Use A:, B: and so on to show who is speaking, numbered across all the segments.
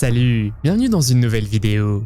A: Salut, bienvenue dans une nouvelle vidéo.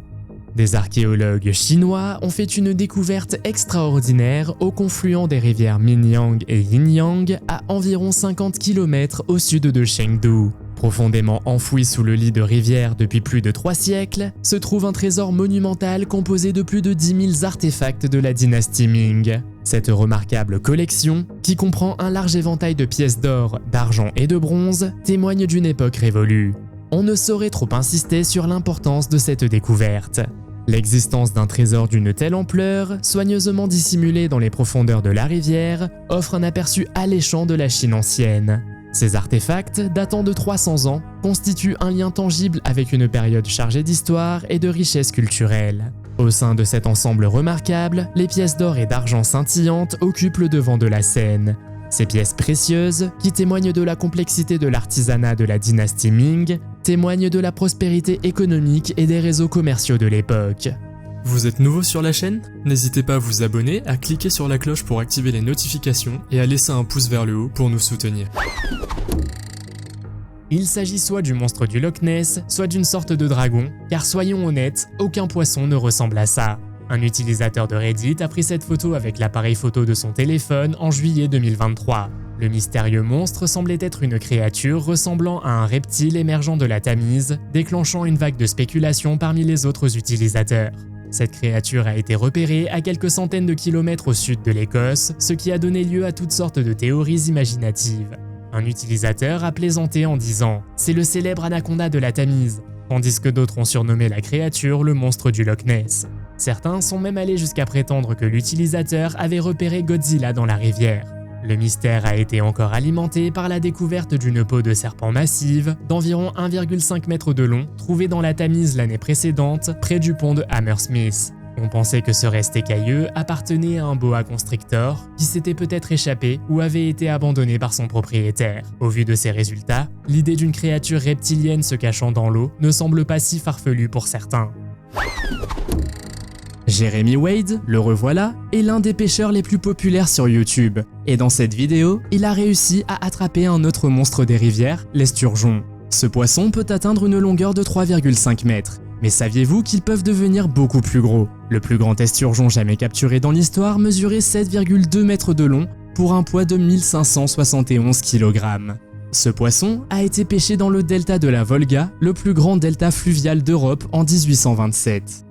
A: Des archéologues chinois ont fait une découverte extraordinaire au confluent des rivières Minyang et Yinyang à environ 50 km au sud de Chengdu. Profondément enfoui sous le lit de rivière depuis plus de 3 siècles, se trouve un trésor monumental composé de plus de 10 000 artefacts de la dynastie Ming. Cette remarquable collection, qui comprend un large éventail de pièces d'or, d'argent et de bronze, témoigne d'une époque révolue. On ne saurait trop insister sur l'importance de cette découverte. L'existence d'un trésor d'une telle ampleur, soigneusement dissimulé dans les profondeurs de la rivière, offre un aperçu alléchant de la Chine ancienne. Ces artefacts, datant de 300 ans, constituent un lien tangible avec une période chargée d'histoire et de richesse culturelle. Au sein de cet ensemble remarquable, les pièces d'or et d'argent scintillantes occupent le devant de la scène. Ces pièces précieuses, qui témoignent de la complexité de l'artisanat de la dynastie Ming, témoignent de la prospérité économique et des réseaux commerciaux de l'époque.
B: Vous êtes nouveau sur la chaîne? N'hésitez pas à vous abonner, à cliquer sur la cloche pour activer les notifications et à laisser un pouce vers le haut pour nous soutenir.
A: Il s'agit soit du monstre du Loch Ness, soit d'une sorte de dragon, car soyons honnêtes, aucun poisson ne ressemble à ça. Un utilisateur de Reddit a pris cette photo avec l'appareil photo de son téléphone en juillet 2023. Le mystérieux monstre semblait être une créature ressemblant à un reptile émergeant de la Tamise, déclenchant une vague de spéculation parmi les autres utilisateurs. Cette créature a été repérée à quelques centaines de kilomètres au sud de l'Écosse, ce qui a donné lieu à toutes sortes de théories imaginatives. Un utilisateur a plaisanté en disant « C'est le célèbre anaconda de la Tamise », tandis que d'autres ont surnommé la créature le monstre du Loch Ness. Certains sont même allés jusqu'à prétendre que l'utilisateur avait repéré Godzilla dans la rivière. Le mystère a été encore alimenté par la découverte d'une peau de serpent massive d'environ 1,5 m de long trouvée dans la Tamise l'année précédente près du pont de Hammersmith. On pensait que ce reste écailleux appartenait à un boa constrictor qui s'était peut-être échappé ou avait été abandonné par son propriétaire. Au vu de ces résultats, l'idée d'une créature reptilienne se cachant dans l'eau ne semble pas si farfelue pour certains. Jeremy Wade, le revoilà, est l'un des pêcheurs les plus populaires sur YouTube. Et dans cette vidéo, il a réussi à attraper un autre monstre des rivières, l'esturgeon. Ce poisson peut atteindre une longueur de 3,5 mètres. Mais saviez-vous qu'ils peuvent devenir beaucoup plus gros? Le plus grand esturgeon jamais capturé dans l'histoire mesurait 7,2 mètres de long pour un poids de 1571 kg. Ce poisson a été pêché dans le delta de la Volga, le plus grand delta fluvial d'Europe en 1827.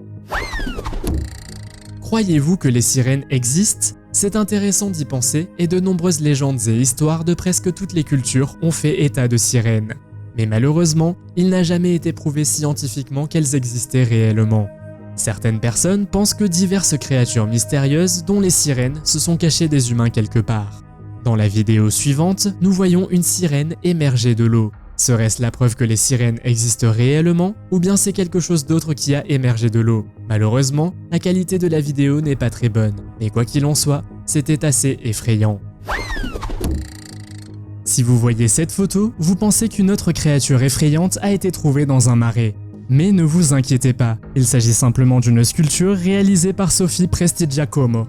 A: Croyez-vous que les sirènes existent? C'est intéressant d'y penser et de nombreuses légendes et histoires de presque toutes les cultures ont fait état de sirènes. Mais malheureusement, il n'a jamais été prouvé scientifiquement qu'elles existaient réellement. Certaines personnes pensent que diverses créatures mystérieuses, dont les sirènes, se sont cachées des humains quelque part. Dans la vidéo suivante, nous voyons une sirène émerger de l'eau. Serait-ce la preuve que les sirènes existent réellement, ou bien c'est quelque chose d'autre qui a émergé de l'eau? Malheureusement, la qualité de la vidéo n'est pas très bonne, mais quoi qu'il en soit, c'était assez effrayant. Si vous voyez cette photo, vous pensez qu'une autre créature effrayante a été trouvée dans un marais. Mais ne vous inquiétez pas, il s'agit simplement d'une sculpture réalisée par Sophie Prestigiacomo.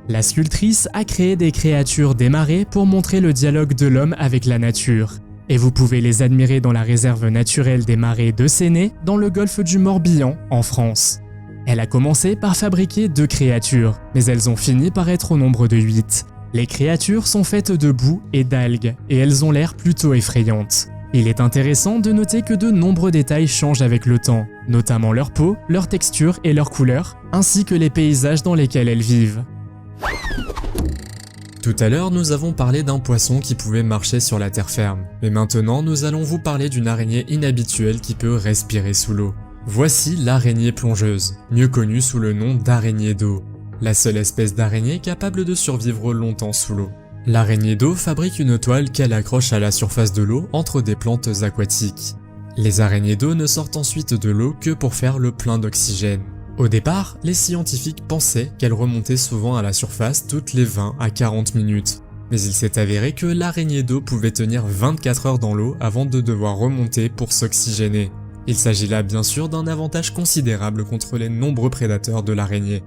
A: La sculptrice a créé des créatures des marais pour montrer le dialogue de l'homme avec la nature. Et vous pouvez les admirer dans la réserve naturelle des marais de Séné, dans le golfe du Morbihan, en France. Elle a commencé par fabriquer 2 créatures, mais elles ont fini par être au nombre de 8. Les créatures sont faites de boue et d'algues, et elles ont l'air plutôt effrayantes. Il est intéressant de noter que de nombreux détails changent avec le temps, notamment leur peau, leur texture et leur couleur, ainsi que les paysages dans lesquels elles vivent.
B: Tout à l'heure, nous avons parlé d'un poisson qui pouvait marcher sur la terre ferme. Mais maintenant, nous allons vous parler d'une araignée inhabituelle qui peut respirer sous l'eau. Voici l'araignée plongeuse, mieux connue sous le nom d'araignée d'eau. La seule espèce d'araignée capable de survivre longtemps sous l'eau. L'araignée d'eau fabrique une toile qu'elle accroche à la surface de l'eau entre des plantes aquatiques. Les araignées d'eau ne sortent ensuite de l'eau que pour faire le plein d'oxygène. Au départ, les scientifiques pensaient qu'elle remontait souvent à la surface toutes les 20 à 40 minutes. Mais il s'est avéré que l'araignée d'eau pouvait tenir 24 heures dans l'eau avant de devoir remonter pour s'oxygéner. Il s'agit là bien sûr d'un avantage considérable contre les nombreux prédateurs de l'araignée.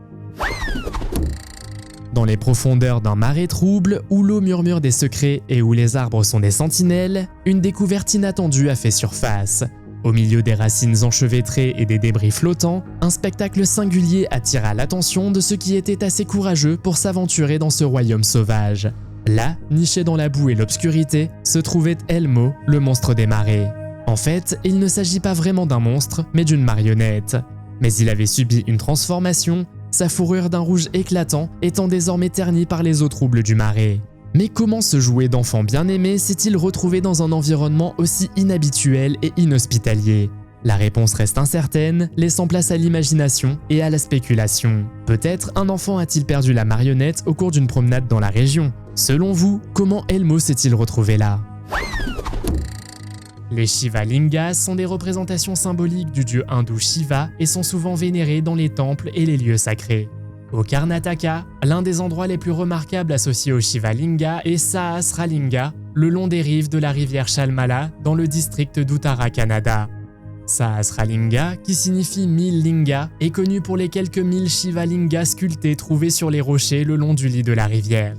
A: Dans les profondeurs d'un marais trouble, où l'eau murmure des secrets et où les arbres sont des sentinelles, une découverte inattendue a fait surface. Au milieu des racines enchevêtrées et des débris flottants, un spectacle singulier attira l'attention de ceux qui étaient assez courageux pour s'aventurer dans ce royaume sauvage. Là, niché dans la boue et l'obscurité, se trouvait Elmo, le monstre des marais. En fait, il ne s'agit pas vraiment d'un monstre, mais d'une marionnette. Mais il avait subi une transformation, sa fourrure d'un rouge éclatant étant désormais ternie par les eaux troubles du marais. Mais comment ce jouet d'enfant bien-aimé s'est-il retrouvé dans un environnement aussi inhabituel et inhospitalier? La réponse reste incertaine, laissant place à l'imagination et à la spéculation. Peut-être un enfant a-t-il perdu la marionnette au cours d'une promenade dans la région? Selon vous, comment Elmo s'est-il retrouvé là? Les Shiva Lingas sont des représentations symboliques du dieu hindou Shiva et sont souvent vénérés dans les temples et les lieux sacrés. Au Karnataka, l'un des endroits les plus remarquables associés au Shiva Linga est Sahasralinga, le long des rives de la rivière Shalmala dans le district d'Uttara Kannada. Sahasralinga, qui signifie 1000 lingas, est connu pour les quelques 1000 Shiva Lingas sculptés trouvés sur les rochers le long du lit de la rivière.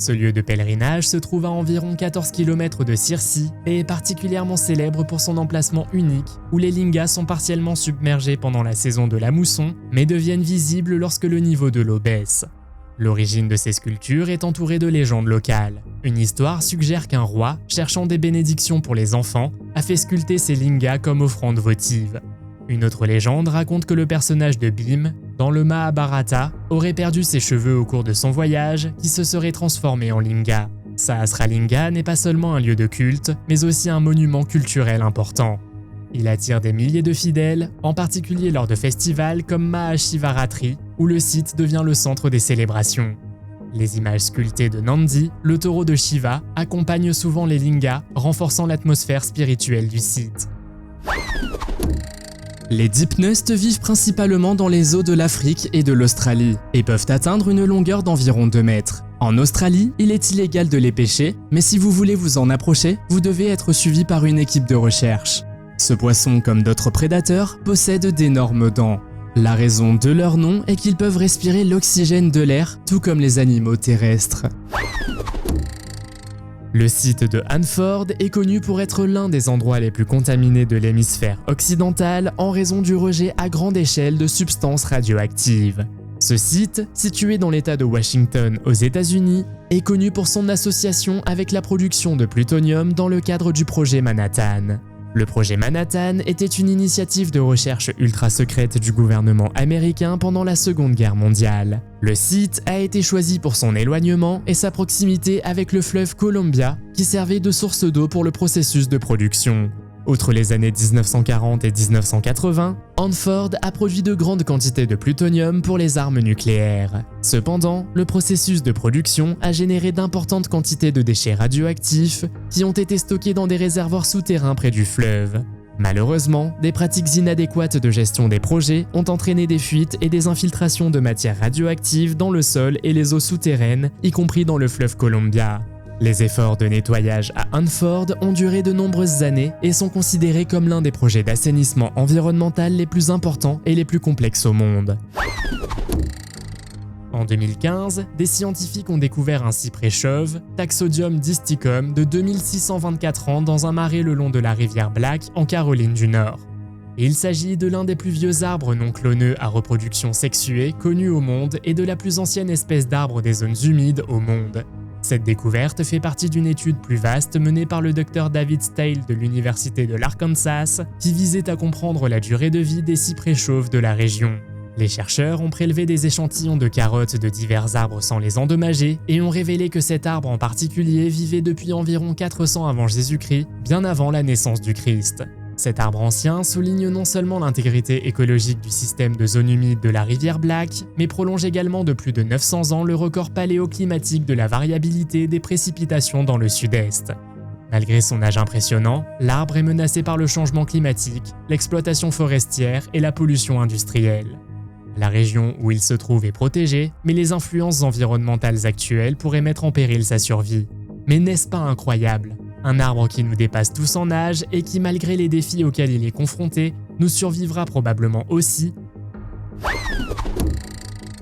A: Ce lieu de pèlerinage se trouve à environ 14 km de Sirsi et est particulièrement célèbre pour son emplacement unique, où les lingas sont partiellement submergés pendant la saison de la mousson, mais deviennent visibles lorsque le niveau de l'eau baisse. L'origine de ces sculptures est entourée de légendes locales. Une histoire suggère qu'un roi, cherchant des bénédictions pour les enfants, a fait sculpter ces lingas comme offrande votive. Une autre légende raconte que le personnage de Bhim, dans le Mahabharata, aurait perdu ses cheveux au cours de son voyage, qui se serait transformé en linga. Sahasralinga n'est pas seulement un lieu de culte, mais aussi un monument culturel important. Il attire des milliers de fidèles, en particulier lors de festivals comme Mahashivaratri, où le site devient le centre des célébrations. Les images sculptées de Nandi, le taureau de Shiva, accompagnent souvent les lingas, renforçant l'atmosphère spirituelle du site. Les dipneustes vivent principalement dans les eaux de l'Afrique et de l'Australie et peuvent atteindre une longueur d'environ 2 mètres. En Australie, il est illégal de les pêcher, mais si vous voulez vous en approcher, vous devez être suivi par une équipe de recherche. Ce poisson, comme d'autres prédateurs, possède d'énormes dents. La raison de leur nom est qu'ils peuvent respirer l'oxygène de l'air, tout comme les animaux terrestres. Le site de Hanford est connu pour être l'un des endroits les plus contaminés de l'hémisphère occidental en raison du rejet à grande échelle de substances radioactives. Ce site, situé dans l'État de Washington aux États-Unis, est connu pour son association avec la production de plutonium dans le cadre du projet Manhattan. Le projet Manhattan était une initiative de recherche ultra secrète du gouvernement américain pendant la Seconde Guerre mondiale. Le site a été choisi pour son éloignement et sa proximité avec le fleuve Columbia, qui servait de source d'eau pour le processus de production. Outre les années 1940 et 1980, Hanford a produit de grandes quantités de plutonium pour les armes nucléaires. Cependant, le processus de production a généré d'importantes quantités de déchets radioactifs qui ont été stockés dans des réservoirs souterrains près du fleuve. Malheureusement, des pratiques inadéquates de gestion des projets ont entraîné des fuites et des infiltrations de matières radioactives dans le sol et les eaux souterraines, y compris dans le fleuve Columbia. Les efforts de nettoyage à Hanford ont duré de nombreuses années et sont considérés comme l'un des projets d'assainissement environnemental les plus importants et les plus complexes au monde. En 2015, des scientifiques ont découvert un cyprès chauve, Taxodium disticum, de 2624 ans dans un marais le long de la rivière Black en Caroline du Nord. Il s'agit de l'un des plus vieux arbres non cloneux à reproduction sexuée connus au monde et de la plus ancienne espèce d'arbre des zones humides au monde. Cette découverte fait partie d'une étude plus vaste menée par le Dr David Stale de l'Université de l'Arkansas qui visait à comprendre la durée de vie des cyprès chauves de la région. Les chercheurs ont prélevé des échantillons de carottes de divers arbres sans les endommager et ont révélé que cet arbre en particulier vivait depuis environ 400 avant Jésus-Christ, bien avant la naissance du Christ. Cet arbre ancien souligne non seulement l'intégrité écologique du système de zone humide de la rivière Black, mais prolonge également de plus de 900 ans le record paléoclimatique de la variabilité des précipitations dans le sud-est. Malgré son âge impressionnant, l'arbre est menacé par le changement climatique, l'exploitation forestière et la pollution industrielle. La région où il se trouve est protégée, mais les influences environnementales actuelles pourraient mettre en péril sa survie. Mais n'est-ce pas incroyable ? Un arbre qui nous dépasse tous en âge et qui, malgré les défis auxquels il est confronté, nous survivra probablement aussi.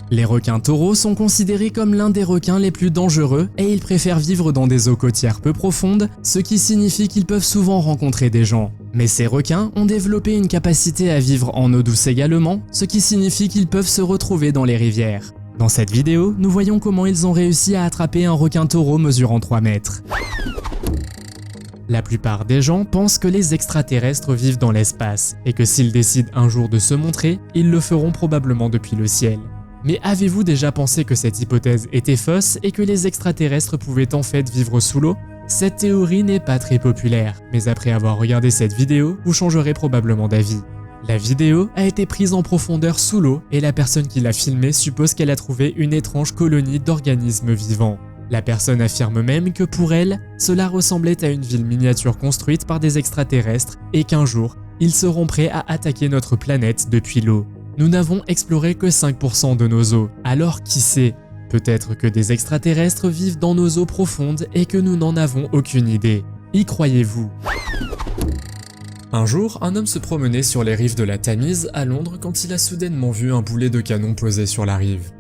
A: Les requins taureaux sont considérés comme l'un des requins les plus dangereux et ils préfèrent vivre dans des eaux côtières peu profondes, ce qui signifie qu'ils peuvent souvent rencontrer des gens. Mais ces requins ont développé une capacité à vivre en eau douce également, ce qui signifie qu'ils peuvent se retrouver dans les rivières. Dans cette vidéo, nous voyons comment ils ont réussi à attraper un requin taureau mesurant 3 mètres. La plupart des gens pensent que les extraterrestres vivent dans l'espace, et que s'ils décident un jour de se montrer, ils le feront probablement depuis le ciel. Mais avez-vous déjà pensé que cette hypothèse était fausse et que les extraterrestres pouvaient en fait vivre sous l'eau ? Cette théorie n'est pas très populaire, mais après avoir regardé cette vidéo, vous changerez probablement d'avis. La vidéo a été prise en profondeur sous l'eau et la personne qui l'a filmée suppose qu'elle a trouvé une étrange colonie d'organismes vivants. La personne affirme même que pour elle, cela ressemblait à une ville miniature construite par des extraterrestres et qu'un jour, ils seront prêts à attaquer notre planète depuis l'eau. Nous n'avons exploré que 5% de nos eaux, alors qui sait ? Peut-être que des extraterrestres vivent dans nos eaux profondes et que nous n'en avons aucune idée. Y croyez-vous ?
B: Un jour, un homme se promenait sur les rives de la Tamise à Londres quand il a soudainement vu un boulet de canon posé sur la rive.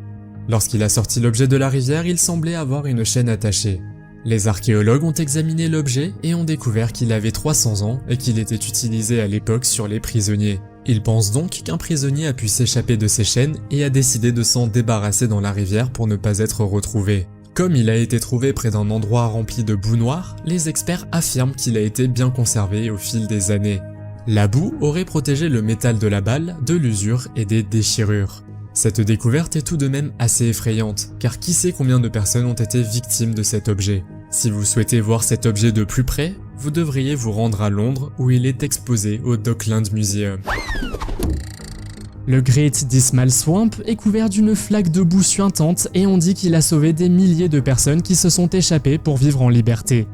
B: Lorsqu'il a sorti l'objet de la rivière, il semblait avoir une chaîne attachée. Les archéologues ont examiné l'objet et ont découvert qu'il avait 300 ans et qu'il était utilisé à l'époque sur les prisonniers. Ils pensent donc qu'un prisonnier a pu s'échapper de ses chaînes et a décidé de s'en débarrasser dans la rivière pour ne pas être retrouvé. Comme il a été trouvé près d'un endroit rempli de boue noire, les experts affirment qu'il a été bien conservé au fil des années. La boue aurait protégé le métal de la balle, de l'usure et des déchirures. Cette découverte est tout de même assez effrayante, car qui sait combien de personnes ont été victimes de cet objet. Si vous souhaitez voir cet objet de plus près, vous devriez vous rendre à Londres où il est exposé au Dockland Museum.
A: Le Great Dismal Swamp est couvert d'une flaque de boue suintante et on dit qu'il a sauvé des milliers de personnes qui se sont échappées pour vivre en liberté.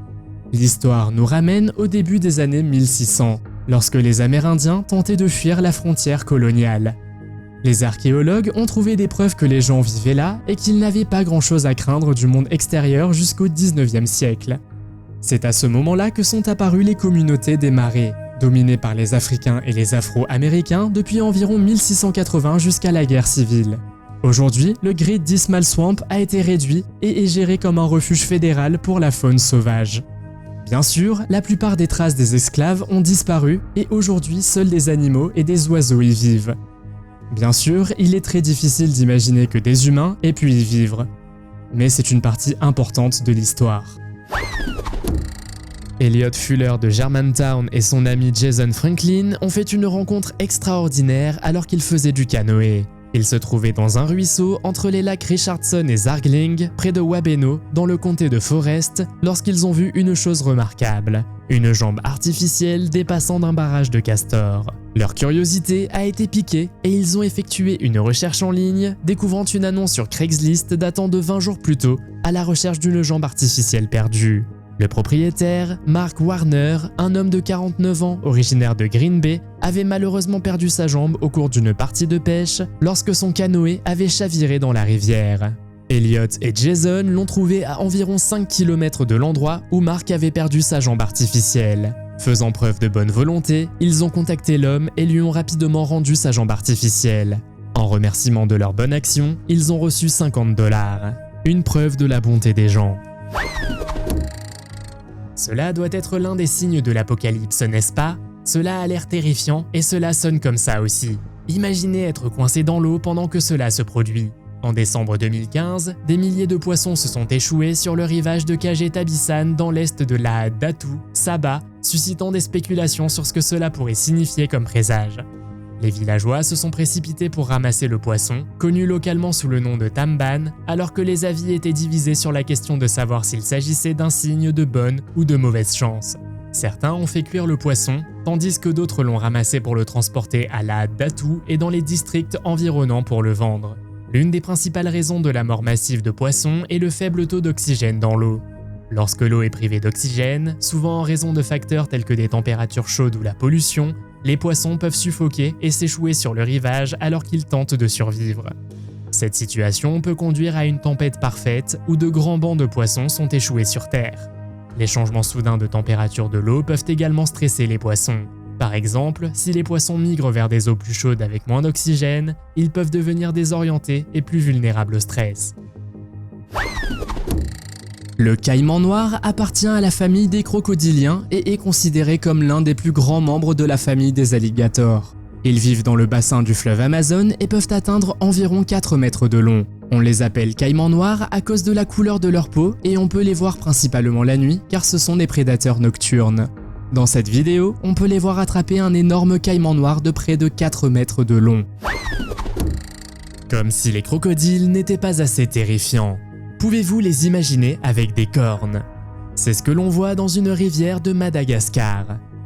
A: L'histoire nous ramène au début des années 1600, lorsque les Amérindiens tentaient de fuir la frontière coloniale. Les archéologues ont trouvé des preuves que les gens vivaient là et qu'ils n'avaient pas grand-chose à craindre du monde extérieur jusqu'au 19e siècle. C'est à ce moment-là que sont apparues les communautés des marais, dominées par les Africains et les Afro-Américains depuis environ 1680 jusqu'à la guerre civile. Aujourd'hui, le Great Dismal Swamp a été réduit et est géré comme un refuge fédéral pour la faune sauvage. Bien sûr, la plupart des traces des esclaves ont disparu et aujourd'hui seuls des animaux et des oiseaux y vivent. Bien sûr, il est très difficile d'imaginer que des humains aient pu y vivre, mais c'est une partie importante de l'histoire. Elliot Fuller de Germantown et son ami Jason Franklin ont fait une rencontre extraordinaire alors qu'ils faisaient du canoë. Ils se trouvaient dans un ruisseau entre les lacs Richardson et Zargling, près de Wabeno, dans le comté de Forest, lorsqu'ils ont vu une chose remarquable, une jambe artificielle dépassant d'un barrage de castors. Leur curiosité a été piquée et ils ont effectué une recherche en ligne, découvrant une annonce sur Craigslist datant de 20 jours plus tôt, à la recherche d'une jambe artificielle perdue. Le propriétaire, Mark Warner, un homme de 49 ans originaire de Green Bay, avait malheureusement perdu sa jambe au cours d'une partie de pêche lorsque son canoë avait chaviré dans la rivière. Elliot et Jason l'ont trouvé à environ 5 km de l'endroit où Mark avait perdu sa jambe artificielle. Faisant preuve de bonne volonté, ils ont contacté l'homme et lui ont rapidement rendu sa jambe artificielle. En remerciement de leur bonne action, ils ont reçu 50 $. Une preuve de la bonté des gens. Cela doit être l'un des signes de l'apocalypse, n'est-ce pas? Cela a l'air terrifiant et cela sonne comme ça aussi. Imaginez être coincé dans l'eau pendant que cela se produit. En décembre 2015, des milliers de poissons se sont échoués sur le rivage de Kajet-Tabisan dans l'est de la Datu, Sabah, suscitant des spéculations sur ce que cela pourrait signifier comme présage. Les villageois se sont précipités pour ramasser le poisson, connu localement sous le nom de Tamban, alors que les avis étaient divisés sur la question de savoir s'il s'agissait d'un signe de bonne ou de mauvaise chance. Certains ont fait cuire le poisson, tandis que d'autres l'ont ramassé pour le transporter à la Datu et dans les districts environnants pour le vendre. L'une des principales raisons de la mort massive de poissons est le faible taux d'oxygène dans l'eau. Lorsque l'eau est privée d'oxygène, souvent en raison de facteurs tels que des températures chaudes ou la pollution, les poissons peuvent suffoquer et s'échouer sur le rivage alors qu'ils tentent de survivre. Cette situation peut conduire à une tempête parfaite où de grands bancs de poissons sont échoués sur Terre. Les changements soudains de température de l'eau peuvent également stresser les poissons. Par exemple, si les poissons migrent vers des eaux plus chaudes avec moins d'oxygène, ils peuvent devenir désorientés et plus vulnérables au stress. Le caïman noir appartient à la famille des crocodiliens et est considéré comme l'un des plus grands membres de la famille des alligators. Ils vivent dans le bassin du fleuve Amazon et peuvent atteindre environ 4 mètres de long. On les appelle caïmans noirs à cause de la couleur de leur peau et on peut les voir principalement la nuit car ce sont des prédateurs nocturnes. Dans cette vidéo, on peut les voir attraper un énorme caïman noir de près de 4 mètres de long. Comme si les crocodiles n'étaient pas assez terrifiants. Pouvez-vous les imaginer avec des cornes? C'est ce que l'on voit dans une rivière de Madagascar.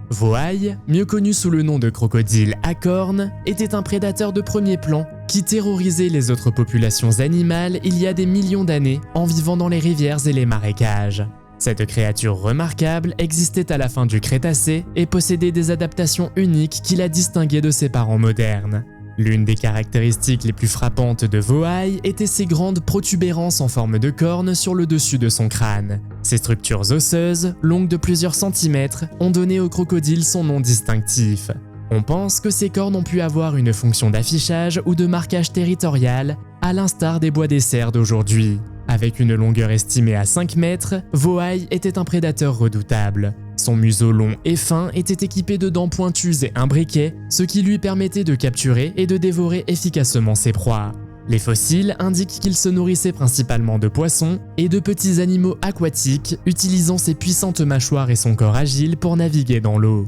A: Voaï, mieux connu sous le nom de crocodile à cornes, était un prédateur de premier plan qui terrorisait les autres populations animales il y a des millions d'années en vivant dans les rivières et les marécages. Cette créature remarquable existait à la fin du Crétacé et possédait des adaptations uniques qui la distinguaient de ses parents modernes. L'une des caractéristiques les plus frappantes de Voaï était ses grandes protubérances en forme de cornes sur le dessus de son crâne. Ces structures osseuses, longues de plusieurs centimètres, ont donné au crocodile son nom distinctif. On pense que ces cornes ont pu avoir une fonction d'affichage ou de marquage territorial, à l'instar des bois des cerfs d'aujourd'hui. Avec une longueur estimée à 5 mètres, Voaï était un prédateur redoutable. Son museau long et fin était équipé de dents pointues et imbriquées, ce qui lui permettait de capturer et de dévorer efficacement ses proies. Les fossiles indiquent qu'il se nourrissait principalement de poissons et de petits animaux aquatiques, utilisant ses puissantes mâchoires et son corps agile pour naviguer dans l'eau.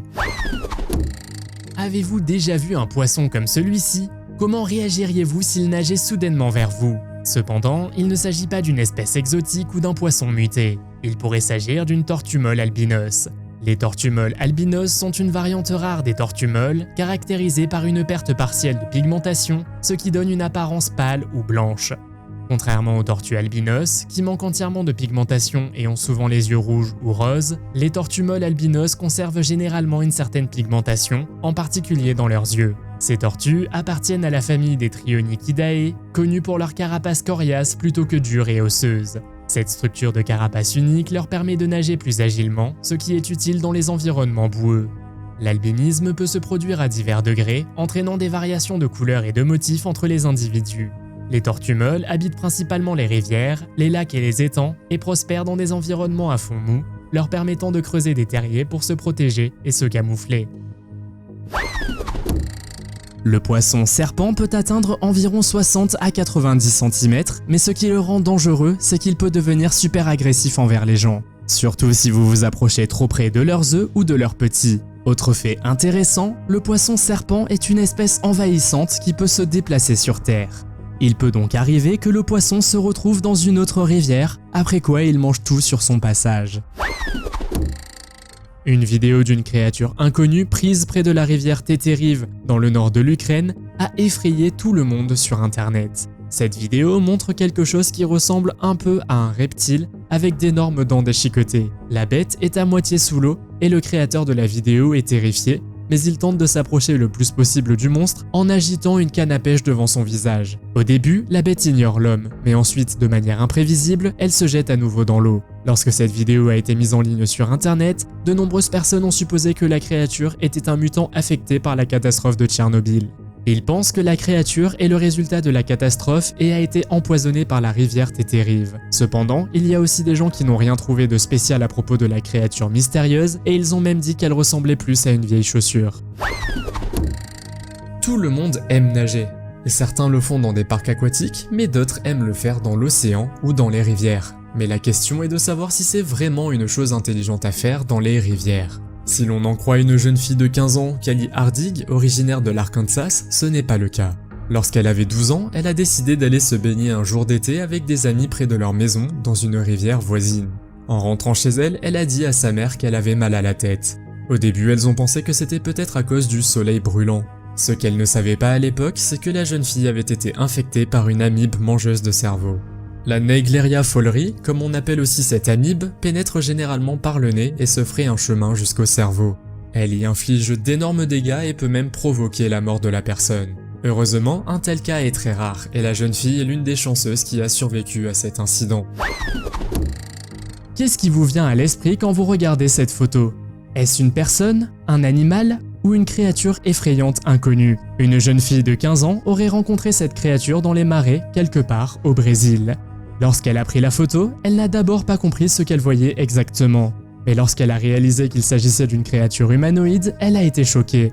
A: Avez-vous déjà vu un poisson comme celui-ci? Comment réagiriez-vous s'il nageait soudainement vers vous? Cependant, il ne s'agit pas d'une espèce exotique ou d'un poisson muté. Il pourrait s'agir d'une tortue molle albinos. Les tortues molles albinos sont une variante rare des tortues molles, caractérisée par une perte partielle de pigmentation, ce qui donne une apparence pâle ou blanche. Contrairement aux tortues albinos, qui manquent entièrement de pigmentation et ont souvent les yeux rouges ou roses, les tortues molles albinos conservent généralement une certaine pigmentation, en particulier dans leurs yeux. Ces tortues appartiennent à la famille des Trionychidae, connues pour leur carapace coriace plutôt que dure et osseuse. Cette structure de carapace unique leur permet de nager plus agilement, ce qui est utile dans les environnements boueux. L'albinisme peut se produire à divers degrés, entraînant des variations de couleurs et de motifs entre les individus. Les tortues molles habitent principalement les rivières, les lacs et les étangs et prospèrent dans des environnements à fond mou, leur permettant de creuser des terriers pour se protéger et se camoufler. Le poisson serpent peut atteindre environ 60 à 90 cm, mais ce qui le rend dangereux, c'est qu'il peut devenir super agressif envers les gens. Surtout si vous vous approchez trop près de leurs œufs ou de leurs petits. Autre fait intéressant, le poisson serpent est une espèce envahissante qui peut se déplacer sur Terre. Il peut donc arriver que le poisson se retrouve dans une autre rivière, après quoi il mange tout sur son passage. Une vidéo d'une créature inconnue prise près de la rivière Tétérive, dans le nord de l'Ukraine, a effrayé tout le monde sur internet. Cette vidéo montre quelque chose qui ressemble un peu à un reptile, avec d'énormes dents déchiquetées. La bête est à moitié sous l'eau, et le créateur de la vidéo est terrifié, mais il tente de s'approcher le plus possible du monstre en agitant une canne à pêche devant son visage. Au début, la bête ignore l'homme, mais ensuite, de manière imprévisible, elle se jette à nouveau dans l'eau. Lorsque cette vidéo a été mise en ligne sur internet, de nombreuses personnes ont supposé que la créature était un mutant affecté par la catastrophe de Tchernobyl. Ils pensent que la créature est le résultat de la catastrophe et a été empoisonnée par la rivière Tétérive. Cependant, il y a aussi des gens qui n'ont rien trouvé de spécial à propos de la créature mystérieuse et ils ont même dit qu'elle ressemblait plus à une vieille chaussure.
B: Tout le monde aime nager. Et certains le font dans des parcs aquatiques, mais d'autres aiment le faire dans l'océan ou dans les rivières. Mais la question est de savoir si c'est vraiment une chose intelligente à faire dans les rivières. Si l'on en croit une jeune fille de 15 ans, Callie Hardig, originaire de l'Arkansas, ce n'est pas le cas. Lorsqu'elle avait 12 ans, elle a décidé d'aller se baigner un jour d'été avec des amis près de leur maison, dans une rivière voisine. En rentrant chez elle, elle a dit à sa mère qu'elle avait mal à la tête. Au début, elles ont pensé que c'était peut-être à cause du soleil brûlant. Ce qu'elles ne savaient pas à l'époque, c'est que la jeune fille avait été infectée par une amibe mangeuse de cerveau. La Naegleria fowleri, comme on appelle aussi cette amibe, pénètre généralement par le nez et se fraye un chemin jusqu'au cerveau. Elle y inflige d'énormes dégâts et peut même provoquer la mort de la personne. Heureusement, un tel cas est très rare et la jeune fille est l'une des chanceuses qui a survécu à cet incident.
A: Qu'est-ce qui vous vient à l'esprit quand vous regardez cette photo? Est-ce une personne, un animal ou une créature effrayante inconnue? Une jeune fille de 15 ans aurait rencontré cette créature dans les marais quelque part au Brésil. Lorsqu'elle a pris la photo, elle n'a d'abord pas compris ce qu'elle voyait exactement. Mais lorsqu'elle a réalisé qu'il s'agissait d'une créature humanoïde, elle a été choquée.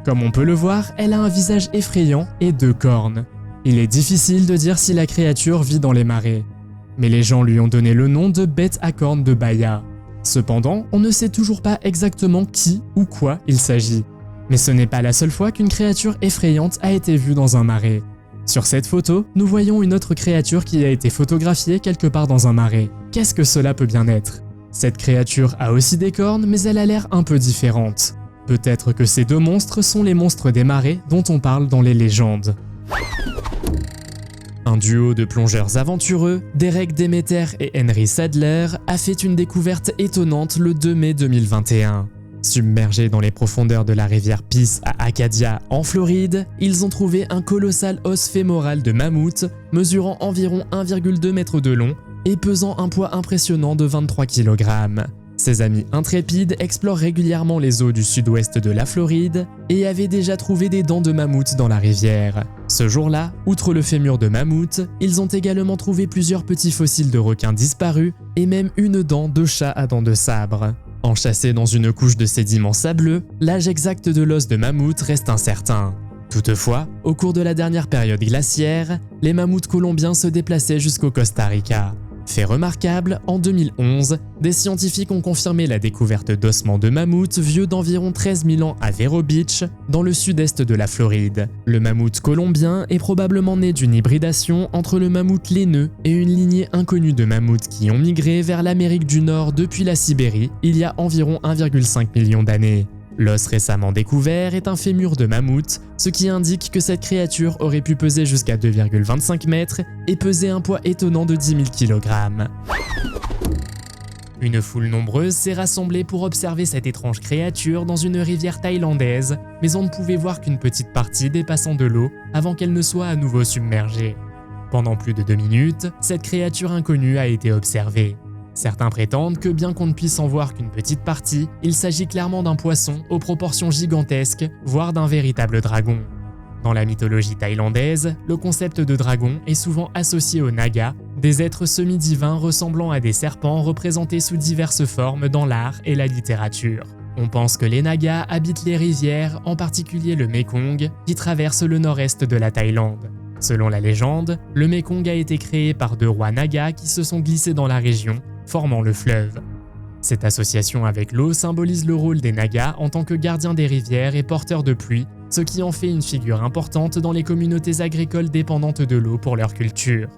A: Comme on peut le voir, elle a un visage effrayant et 2 cornes. Il est difficile de dire si la créature vit dans les marais. Mais les gens lui ont donné le nom de bête à cornes de Bahia. Cependant, on ne sait toujours pas exactement qui ou quoi il s'agit. Mais ce n'est pas la seule fois qu'une créature effrayante a été vue dans un marais. Sur cette photo, nous voyons une autre créature qui a été photographiée quelque part dans un marais. Qu'est-ce que cela peut bien être? Cette créature a aussi des cornes, mais elle a l'air un peu différente. Peut-être que ces 2 monstres sont les monstres des marais dont on parle dans les légendes. Un duo de plongeurs aventureux, Derek Demeter et Henry Sadler, a fait une découverte étonnante le 2 mai 2021. Submergés dans les profondeurs de la rivière Peace à Acadia, en Floride, ils ont trouvé un colossal os fémoral de mammouth mesurant environ 1,2 m de long et pesant un poids impressionnant de 23 kg. Ses amis intrépides explorent régulièrement les eaux du sud-ouest de la Floride et avaient déjà trouvé des dents de mammouth dans la rivière. Ce jour-là, outre le fémur de mammouth, ils ont également trouvé plusieurs petits fossiles de requins disparus et même une dent de chat à dents de sabre. Enchâssé dans une couche de sédiments sableux, l'âge exact de l'os de mammouth reste incertain. Toutefois, au cours de la dernière période glaciaire, les mammouths colombiens se déplaçaient jusqu'au Costa Rica. Fait remarquable, en 2011, des scientifiques ont confirmé la découverte d'ossements de mammouth vieux d'environ 13 000 ans à Vero Beach, dans le sud-est de la Floride. Le mammouth colombien est probablement né d'une hybridation entre le mammouth laineux et une lignée inconnue de mammouths qui ont migré vers l'Amérique du Nord depuis la Sibérie il y a environ 1,5 million d'années. L'os récemment découvert est un fémur de mammouth, ce qui indique que cette créature aurait pu peser jusqu'à 2,25 mètres et peser un poids étonnant de 10 000 kg. Une foule nombreuse s'est rassemblée pour observer cette étrange créature dans une rivière thaïlandaise, mais on ne pouvait voir qu'une petite partie dépassant de l'eau avant qu'elle ne soit à nouveau submergée. Pendant plus de 2 minutes, cette créature inconnue a été observée. Certains prétendent que bien qu'on ne puisse en voir qu'une petite partie, il s'agit clairement d'un poisson aux proportions gigantesques, voire d'un véritable dragon. Dans la mythologie thaïlandaise, le concept de dragon est souvent associé aux nagas, des êtres semi-divins ressemblant à des serpents représentés sous diverses formes dans l'art et la littérature. On pense que les nagas habitent les rivières, en particulier le Mekong, qui traverse le nord-est de la Thaïlande. Selon la légende, le Mekong a été créé par 2 rois nagas qui se sont glissés dans la région, formant le fleuve. Cette association avec l'eau symbolise le rôle des nagas en tant que gardiens des rivières et porteurs de pluie, ce qui en fait une figure importante dans les communautés agricoles dépendantes de l'eau pour leur culture.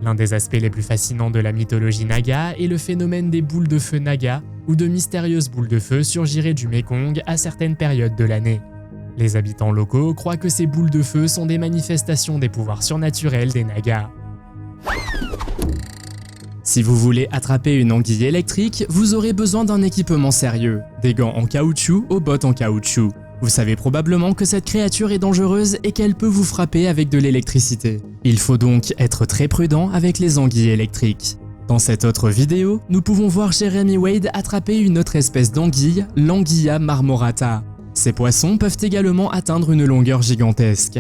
A: L'un des aspects les plus fascinants de la mythologie naga est le phénomène des boules de feu naga, où de mystérieuses boules de feu surgiraient du Mekong à certaines périodes de l'année. Les habitants locaux croient que ces boules de feu sont des manifestations des pouvoirs surnaturels des nagas. Si vous voulez attraper une anguille électrique, vous aurez besoin d'un équipement sérieux, des gants en caoutchouc aux bottes en caoutchouc. Vous savez probablement que cette créature est dangereuse et qu'elle peut vous frapper avec de l'électricité. Il faut donc être très prudent avec les anguilles électriques. Dans cette autre vidéo, nous pouvons voir Jeremy Wade attraper une autre espèce d'anguille, l'Anguilla marmorata. Ces poissons peuvent également atteindre une longueur gigantesque.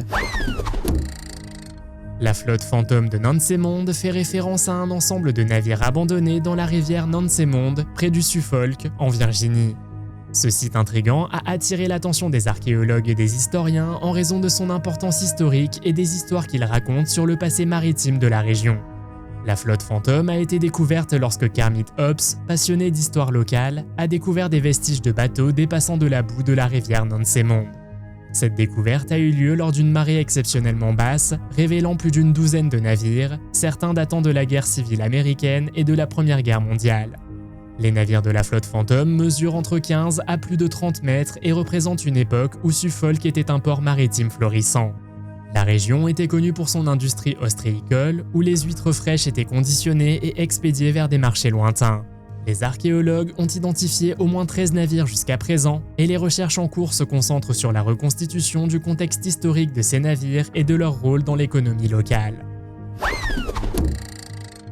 A: La flotte fantôme de Nansemond fait référence à un ensemble de navires abandonnés dans la rivière Nansemond, près du Suffolk, en Virginie. Ce site intrigant a attiré l'attention des archéologues et des historiens en raison de son importance historique et des histoires qu'il raconte sur le passé maritime de la région. La flotte fantôme a été découverte lorsque Kermit Hobbs, passionné d'histoire locale, a découvert des vestiges de bateaux dépassant de la boue de la rivière Nansemond. Cette découverte a eu lieu lors d'une marée exceptionnellement basse, révélant plus d'une douzaine de navires, certains datant de la guerre civile américaine et de la Première Guerre mondiale. Les navires de la flotte fantôme mesurent entre 15 à plus de 30 mètres et représentent une époque où Suffolk était un port maritime florissant. La région était connue pour son industrie ostréicole, où les huîtres fraîches étaient conditionnées et expédiées vers des marchés lointains. Les archéologues ont identifié au moins 13 navires jusqu'à présent, et les recherches en cours se concentrent sur la reconstitution du contexte historique de ces navires et de leur rôle dans l'économie locale.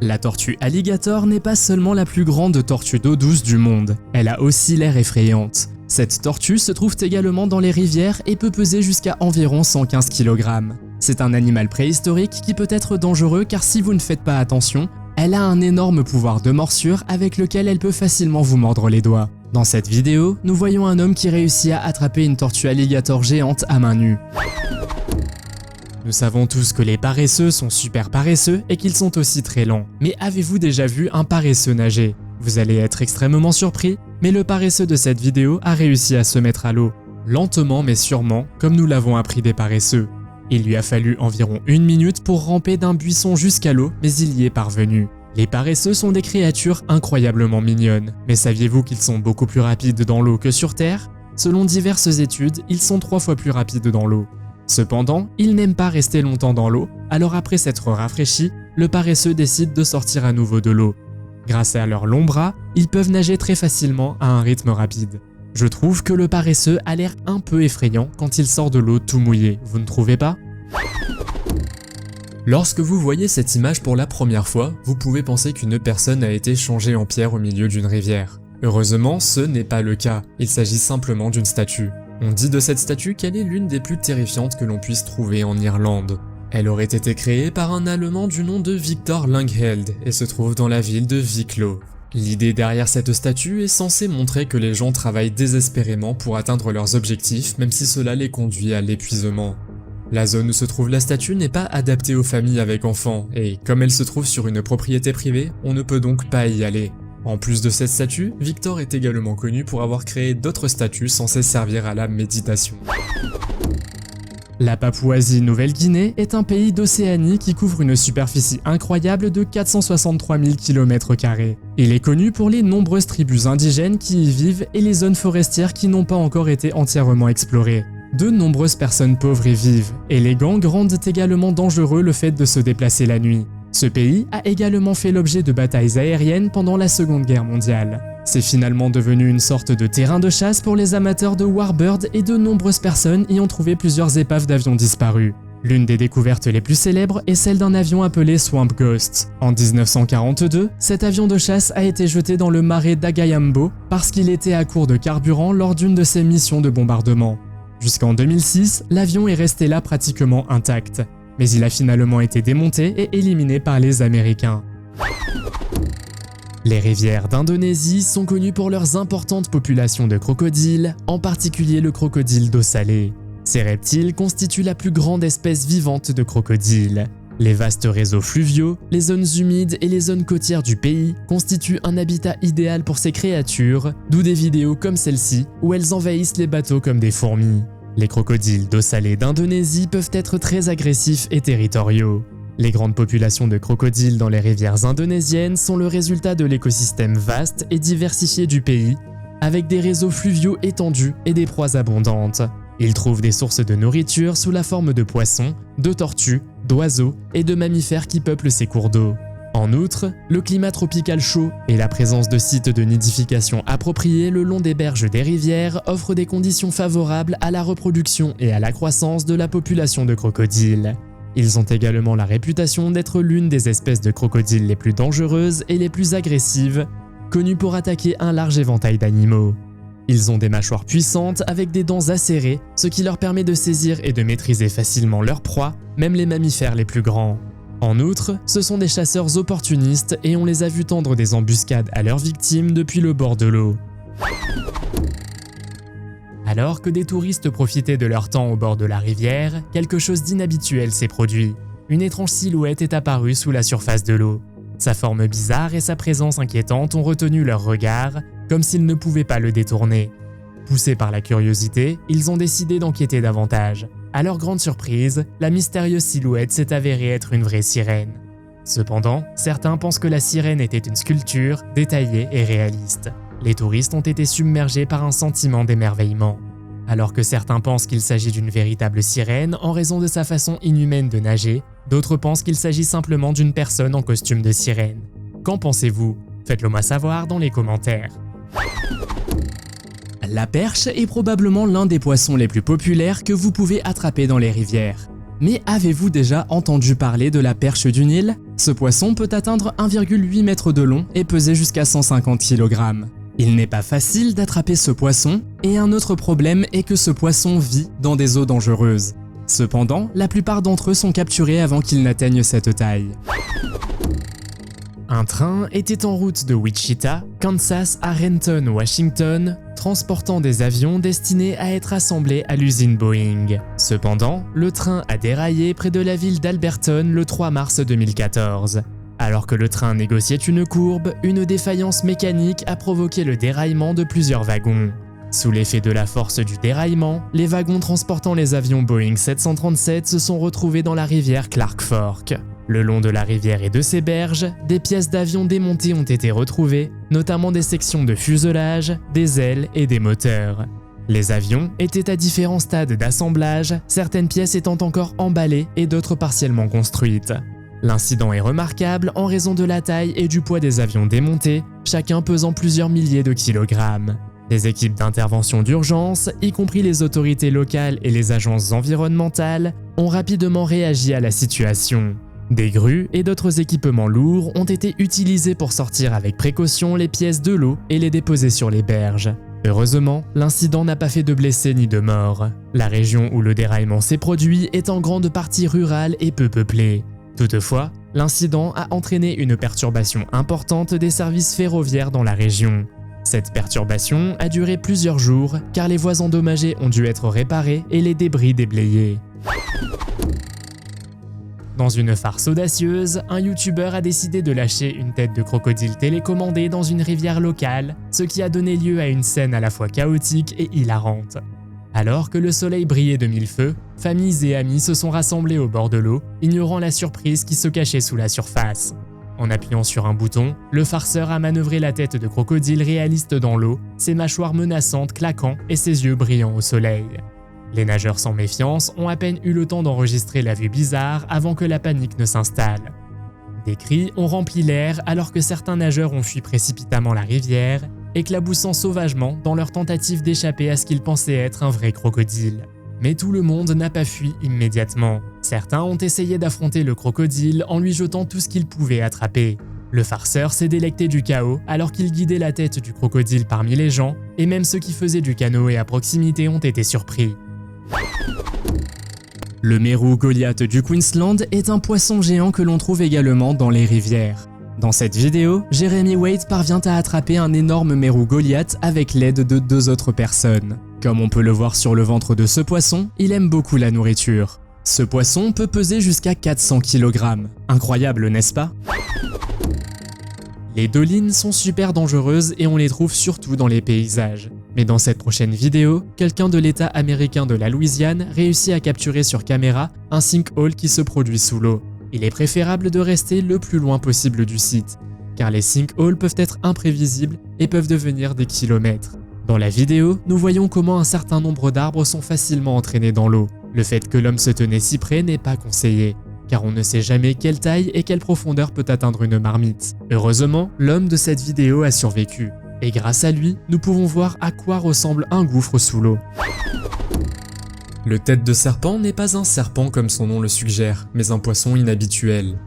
A: La tortue alligator n'est pas seulement la plus grande tortue d'eau douce du monde, elle a aussi l'air effrayante. Cette tortue se trouve également dans les rivières et peut peser jusqu'à environ 115 kg. C'est un animal préhistorique qui peut être dangereux car si vous ne faites pas attention, elle a un énorme pouvoir de morsure avec lequel elle peut facilement vous mordre les doigts. Dans cette vidéo, nous voyons un homme qui réussit à attraper une tortue alligator géante à main nue. Nous savons tous que les paresseux sont super paresseux et qu'ils sont aussi très lents. Mais avez-vous déjà vu un paresseux nager? Vous allez être extrêmement surpris, mais le paresseux de cette vidéo a réussi à se mettre à l'eau. Lentement mais sûrement, comme nous l'avons appris des paresseux. Il lui a fallu environ 1 minute pour ramper d'un buisson jusqu'à l'eau, mais il y est parvenu. Les paresseux sont des créatures incroyablement mignonnes, mais saviez-vous qu'ils sont beaucoup plus rapides dans l'eau que sur Terre? Selon diverses études, ils sont 3 fois plus rapides dans l'eau. Cependant, ils n'aiment pas rester longtemps dans l'eau, alors après s'être rafraîchi, le paresseux décide de sortir à nouveau de l'eau. Grâce à leurs longs bras, ils peuvent nager très facilement à un rythme rapide. Je trouve que le paresseux a l'air un peu effrayant quand il sort de l'eau tout mouillé, vous ne trouvez pas?
B: Lorsque vous voyez cette image pour la première fois, vous pouvez penser qu'une personne a été changée en pierre au milieu d'une rivière. Heureusement, ce n'est pas le cas, il s'agit simplement d'une statue. On dit de cette statue qu'elle est l'une des plus terrifiantes que l'on puisse trouver en Irlande. Elle aurait été créée par un Allemand du nom de Victor Langheld et se trouve dans la ville de Wicklow. L'idée derrière cette statue est censée montrer que les gens travaillent désespérément pour atteindre leurs objectifs même si cela les conduit à l'épuisement. La zone où se trouve la statue n'est pas adaptée aux familles avec enfants et comme elle se trouve sur une propriété privée, on ne peut donc pas y aller. En plus de cette statue, Victor est également connu pour avoir créé d'autres statues censées servir à la méditation.
A: La Papouasie-Nouvelle-Guinée est un pays d'Océanie qui couvre une superficie incroyable de 463 000 km². Il est connu pour les nombreuses tribus indigènes qui y vivent et les zones forestières qui n'ont pas encore été entièrement explorées. De nombreuses personnes pauvres y vivent, et les gangs rendent également dangereux le fait de se déplacer la nuit. Ce pays a également fait l'objet de batailles aériennes pendant la Seconde Guerre mondiale. C'est finalement devenu une sorte de terrain de chasse pour les amateurs de warbirds et de nombreuses personnes y ont trouvé plusieurs épaves d'avions disparus. L'une des découvertes les plus célèbres est celle d'un avion appelé Swamp Ghost. En 1942, cet avion de chasse a été jeté dans le marais d'Agayambo parce qu'il était à court de carburant lors d'une de ses missions de bombardement. Jusqu'en 2006, l'avion est resté là pratiquement intact, mais il a finalement été démonté et éliminé par les Américains. Les rivières d'Indonésie sont connues pour leurs importantes populations de crocodiles, en particulier le crocodile d'eau salée. Ces reptiles constituent la plus grande espèce vivante de crocodiles. Les vastes réseaux fluviaux, les zones humides et les zones côtières du pays constituent un habitat idéal pour ces créatures, d'où des vidéos comme celle-ci où elles envahissent les bateaux comme des fourmis. Les crocodiles d'eau salée d'Indonésie peuvent être très agressifs et territoriaux. Les grandes populations de crocodiles dans les rivières indonésiennes sont le résultat de l'écosystème vaste et diversifié du pays, avec des réseaux fluviaux étendus et des proies abondantes. Ils trouvent des sources de nourriture sous la forme de poissons, de tortues, d'oiseaux et de mammifères qui peuplent ces cours d'eau. En outre, le climat tropical chaud et la présence de sites de nidification appropriés le long des berges des rivières offrent des conditions favorables à la reproduction et à la croissance de la population de crocodiles. Ils ont également la réputation d'être l'une des espèces de crocodiles les plus dangereuses et les plus agressives, connues pour attaquer un large éventail d'animaux. Ils ont des mâchoires puissantes avec des dents acérées, ce qui leur permet de saisir et de maîtriser facilement leur proie, même les mammifères les plus grands. En outre, ce sont des chasseurs opportunistes et on les a vus tendre des embuscades à leurs victimes depuis le bord de l'eau. Alors que des touristes profitaient de leur temps au bord de la rivière, quelque chose d'inhabituel s'est produit. Une étrange silhouette est apparue sous la surface de l'eau. Sa forme bizarre et sa présence inquiétante ont retenu leur regard, comme s'ils ne pouvaient pas le détourner. Poussés par la curiosité, ils ont décidé d'enquêter davantage. À leur grande surprise, la mystérieuse silhouette s'est avérée être une vraie sirène. Cependant, certains pensent que la sirène était une sculpture détaillée et réaliste. Les touristes ont été submergés par un sentiment d'émerveillement. Alors que certains pensent qu'il s'agit d'une véritable sirène en raison de sa façon inhumaine de nager, d'autres pensent qu'il s'agit simplement d'une personne en costume de sirène. Qu'en pensez-vous? Faites-le moi savoir dans les commentaires. La perche est probablement l'un des poissons les plus populaires que vous pouvez attraper dans les rivières. Mais avez-vous déjà entendu parler de la perche du Nil? Ce poisson peut atteindre 1,8 m de long et peser jusqu'à 150 kg. Il n'est pas facile d'attraper ce poisson, et un autre problème est que ce poisson vit dans des eaux dangereuses.
C: Cependant, la plupart d'entre eux sont capturés avant qu'ils n'atteignent cette taille.
A: Un train était en route de Wichita, Kansas à Renton, Washington, transportant des avions destinés à être assemblés à l'usine Boeing. Cependant, le train a déraillé près de la ville d'Alberton le 3 mars 2014. Alors que le train négociait une courbe, une défaillance mécanique a provoqué le déraillement de plusieurs wagons. Sous l'effet de la force du déraillement, les wagons transportant les avions Boeing 737 se sont retrouvés dans la rivière Clark Fork. Le long de la rivière et de ses berges, des pièces d'avions démontées ont été retrouvées, notamment des sections de fuselage, des ailes et des moteurs. Les avions étaient à différents stades d'assemblage, certaines pièces étant encore emballées et d'autres partiellement construites. L'incident est remarquable en raison de la taille et du poids des avions démontés, chacun pesant plusieurs milliers de kilogrammes. Les équipes d'intervention d'urgence, y compris les autorités locales et les agences environnementales, ont rapidement réagi à la situation. Des grues et d'autres équipements lourds ont été utilisés pour sortir avec précaution les pièces de l'eau et les déposer sur les berges. Heureusement, l'incident n'a pas fait de blessés ni de morts. La région où le déraillement s'est produit est en grande partie rurale et peu peuplée. Toutefois, l'incident a entraîné une perturbation importante des services ferroviaires dans la région. Cette perturbation a duré plusieurs jours car les voies endommagées ont dû être réparées et les débris déblayés. Dans une farce audacieuse, un youtubeur a décidé de lâcher une tête de crocodile télécommandée dans une rivière locale, ce qui a donné lieu à une scène à la fois chaotique et hilarante. Alors que le soleil brillait de mille feux, familles et amis se sont rassemblés au bord de l'eau, ignorant la surprise qui se cachait sous la surface. En appuyant sur un bouton, le farceur a manœuvré la tête de crocodile réaliste dans l'eau, ses mâchoires menaçantes claquant et ses yeux brillant au soleil. Les nageurs sans méfiance ont à peine eu le temps d'enregistrer la vue bizarre avant que la panique ne s'installe. Des cris ont rempli l'air alors que certains nageurs ont fui précipitamment la rivière, éclaboussant sauvagement dans leur tentative d'échapper à ce qu'ils pensaient être un vrai crocodile. Mais tout le monde n'a pas fui immédiatement. Certains ont essayé d'affronter le crocodile en lui jetant tout ce qu'ils pouvaient attraper. Le farceur s'est délecté du chaos alors qu'il guidait la tête du crocodile parmi les gens, et même ceux qui faisaient du canoë à proximité ont été surpris.
C: Le mérou Goliath du Queensland est un poisson géant que l'on trouve également dans les rivières. Dans cette vidéo, Jeremy Wade parvient à attraper un énorme mérou Goliath avec l'aide de 2 autres personnes. Comme on peut le voir sur le ventre de ce poisson, il aime beaucoup la nourriture. Ce poisson peut peser jusqu'à 400 kg. Incroyable, n'est-ce pas? Les dolines sont super dangereuses et on les trouve surtout dans les paysages. Mais dans cette prochaine vidéo, quelqu'un de l'État américain de la Louisiane réussit à capturer sur caméra un sinkhole qui se produit sous l'eau. Il est préférable de rester le plus loin possible du site, car les sinkholes peuvent être imprévisibles et peuvent devenir des kilomètres. Dans la vidéo, nous voyons comment un certain nombre d'arbres sont facilement entraînés dans l'eau. Le fait que l'homme se tenait si près n'est pas conseillé, car on ne sait jamais quelle taille et quelle profondeur peut atteindre une marmite. Heureusement, l'homme de cette vidéo a survécu, et grâce à lui, nous pouvons voir à quoi ressemble un gouffre sous l'eau.
B: Le tête de serpent n'est pas un serpent comme son nom le suggère, mais un poisson inhabituel.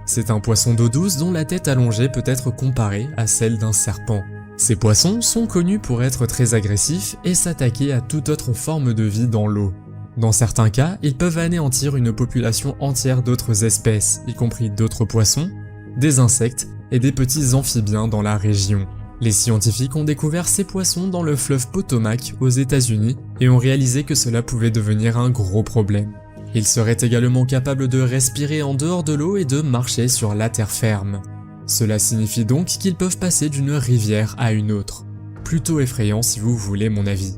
B: C'est un poisson d'eau douce dont la tête allongée peut être comparée à celle d'un serpent. Ces poissons sont connus pour être très agressifs et s'attaquer à toute autre forme de vie dans l'eau. Dans certains cas, ils peuvent anéantir une population entière d'autres espèces, y compris d'autres poissons, des insectes et des petits amphibiens dans la région. Les scientifiques ont découvert ces poissons dans le fleuve Potomac aux États-Unis et ont réalisé que cela pouvait devenir un gros problème. Ils seraient également capables de respirer en dehors de l'eau et de marcher sur la terre ferme. Cela signifie donc qu'ils peuvent passer d'une rivière à une autre. Plutôt effrayant si vous voulez mon avis.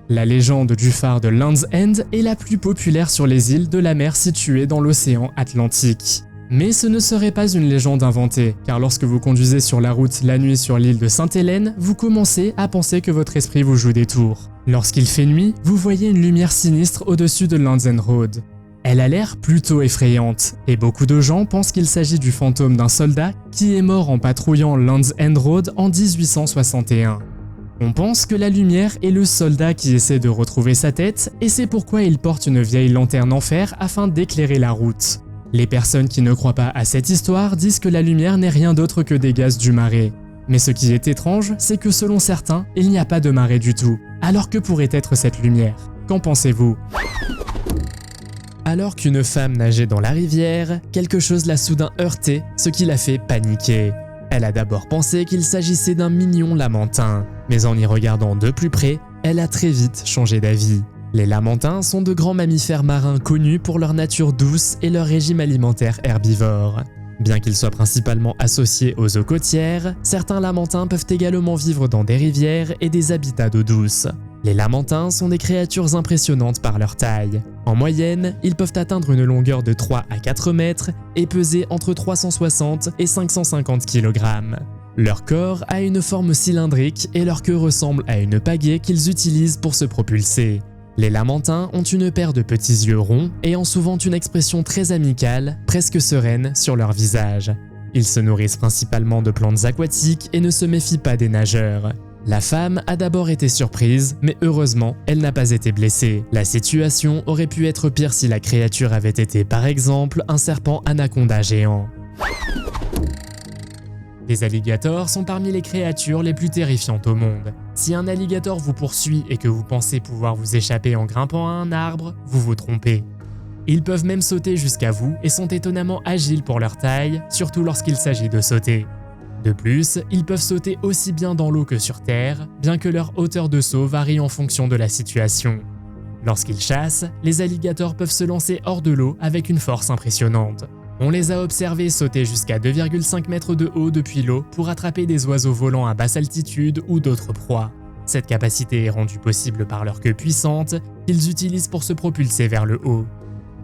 C: La légende du phare de Land's End est la plus populaire sur les îles de la mer situées dans l'océan Atlantique. Mais ce ne serait pas une légende inventée, car lorsque vous conduisez sur la route la nuit sur l'île de Sainte-Hélène, vous commencez à penser que votre esprit vous joue des tours. Lorsqu'il fait nuit, vous voyez une lumière sinistre au-dessus de Land's End Road. Elle a l'air plutôt effrayante, et beaucoup de gens pensent qu'il s'agit du fantôme d'un soldat qui est mort en patrouillant Land's End Road en 1861. On pense que la lumière est le soldat qui essaie de retrouver sa tête, et c'est pourquoi il porte une vieille lanterne en fer afin d'éclairer la route. Les personnes qui ne croient pas à cette histoire disent que la lumière n'est rien d'autre que des gaz du marais. Mais ce qui est étrange, c'est que selon certains, il n'y a pas de marée du tout. Alors que pourrait être cette lumière? Qu'en pensez-vous ?
A: Alors qu'une femme nageait dans la rivière, quelque chose l'a soudain heurté, ce qui l'a fait paniquer. Elle a d'abord pensé qu'il s'agissait d'un mignon lamantin, mais en y regardant de plus près, elle a très vite changé d'avis. Les lamantins sont de grands mammifères marins connus pour leur nature douce et leur régime alimentaire herbivore. Bien qu'ils soient principalement associés aux eaux côtières, certains lamantins peuvent également vivre dans des rivières et des habitats d'eau douce. Les lamantins sont des créatures impressionnantes par leur taille. En moyenne, ils peuvent atteindre une longueur de 3 à 4 mètres et peser entre 360 et 550 kg. Leur corps a une forme cylindrique et leur queue ressemble à une pagaie qu'ils utilisent pour se propulser. Les lamantins ont une paire de petits yeux ronds et ont souvent une expression très amicale, presque sereine, sur leur visage. Ils se nourrissent principalement de plantes aquatiques et ne se méfient pas des nageurs. La femme a d'abord été surprise, mais heureusement, elle n'a pas été blessée. La situation aurait pu être pire si la créature avait été par exemple un serpent anaconda géant. Les alligators sont parmi les créatures les plus terrifiantes au monde. Si un alligator vous poursuit et que vous pensez pouvoir vous échapper en grimpant à un arbre, vous vous trompez. Ils peuvent même sauter jusqu'à vous et sont étonnamment agiles pour leur taille, surtout lorsqu'il s'agit de sauter. De plus, ils peuvent sauter aussi bien dans l'eau que sur terre, bien que leur hauteur de saut varie en fonction de la situation. Lorsqu'ils chassent, les alligators peuvent se lancer hors de l'eau avec une force impressionnante. On les a observés sauter jusqu'à 2,5 mètres de haut depuis l'eau pour attraper des oiseaux volants à basse altitude ou d'autres proies. Cette capacité est rendue possible par leur queue puissante qu'ils utilisent pour se propulser vers le haut.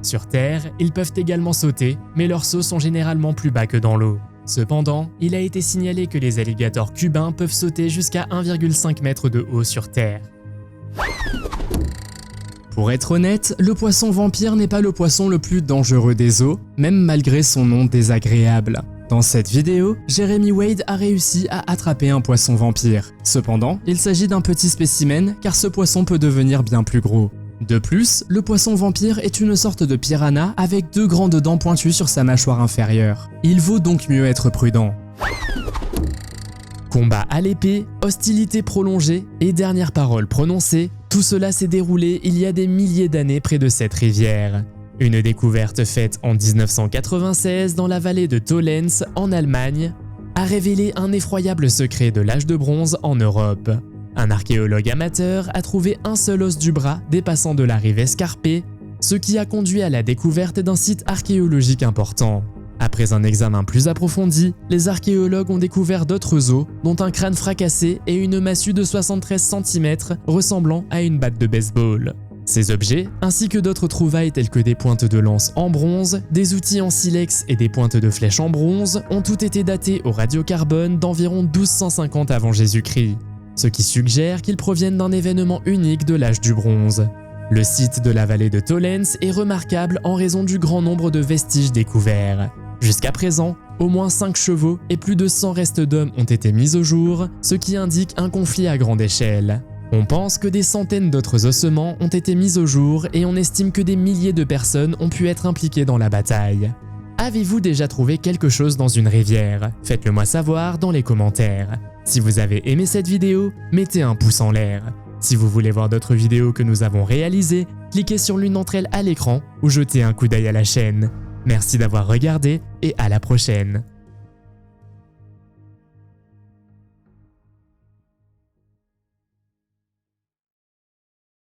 A: Sur terre, ils peuvent également sauter, mais leurs sauts sont généralement plus bas que dans l'eau. Cependant, il a été signalé que les alligators cubains peuvent sauter jusqu'à 1,5 mètre de haut sur terre.
C: Pour être honnête, le poisson vampire n'est pas le poisson le plus dangereux des eaux, même malgré son nom désagréable. Dans cette vidéo, Jeremy Wade a réussi à attraper un poisson vampire. Cependant, il s'agit d'un petit spécimen car ce poisson peut devenir bien plus gros. De plus, le poisson vampire est une sorte de piranha avec 2 grandes dents pointues sur sa mâchoire inférieure. Il vaut donc mieux être prudent.
A: Combat à l'épée, hostilité prolongée et dernière parole prononcée, tout cela s'est déroulé il y a des milliers d'années près de cette rivière. Une découverte faite en 1996 dans la vallée de Tollenz en Allemagne a révélé un effroyable secret de l'âge de bronze en Europe. Un archéologue amateur a trouvé un seul os du bras dépassant de la rive escarpée, ce qui a conduit à la découverte d'un site archéologique important. Après un examen plus approfondi, les archéologues ont découvert d'autres os, dont un crâne fracassé et une massue de 73 cm ressemblant à une batte de baseball. Ces objets, ainsi que d'autres trouvailles telles que des pointes de lance en bronze, des outils en silex et des pointes de flèches en bronze, ont tous été datés au radiocarbone d'environ 1250 avant Jésus-Christ, ce qui suggère qu'ils proviennent d'un événement unique de l'âge du bronze. Le site de la vallée de Tollenz est remarquable en raison du grand nombre de vestiges découverts. Jusqu'à présent, au moins 5 chevaux et plus de 100 restes d'hommes ont été mis au jour, ce qui indique un conflit à grande échelle. On pense que des centaines d'autres ossements ont été mis au jour et on estime que des milliers de personnes ont pu être impliquées dans la bataille. Avez-vous déjà trouvé quelque chose dans une rivière? Faites-le moi savoir dans les commentaires. Si vous avez aimé cette vidéo, mettez un pouce en l'air. Si vous voulez voir d'autres vidéos que nous avons réalisées, cliquez sur l'une d'entre elles à l'écran ou jetez un coup d'œil à la chaîne. Merci d'avoir regardé et à la prochaine.